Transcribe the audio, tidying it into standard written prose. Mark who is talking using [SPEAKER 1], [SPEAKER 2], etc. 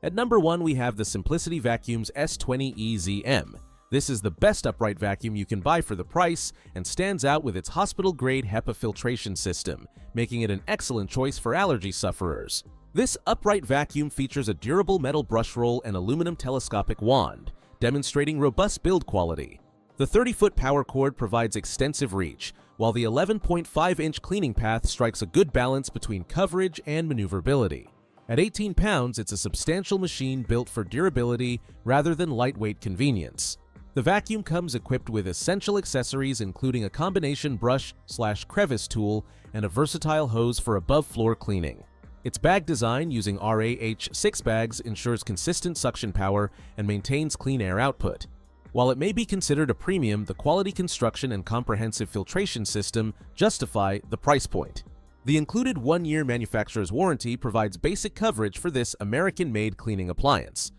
[SPEAKER 1] At number 1, we have the Simplicity Vacuum's S20EZM. This is the best upright vacuum you can buy for the price and stands out with its hospital-grade HEPA filtration system, making it an excellent choice for allergy sufferers. This upright vacuum features a durable metal brush roll and aluminum telescopic wand, demonstrating robust build quality. The 30-foot power cord provides extensive reach, while the 11.5-inch cleaning path strikes a good balance between coverage and maneuverability. At 18 pounds, it's a substantial machine built for durability rather than lightweight convenience. The vacuum comes equipped with essential accessories including a combination brush/crevice tool and a versatile hose for above-floor cleaning. Its bag design using RAH6 bags ensures consistent suction power and maintains clean air output. While it may be considered a premium, the quality construction and comprehensive filtration system justify the price point. The included 1-year manufacturer's warranty provides basic coverage for this American-made cleaning appliance.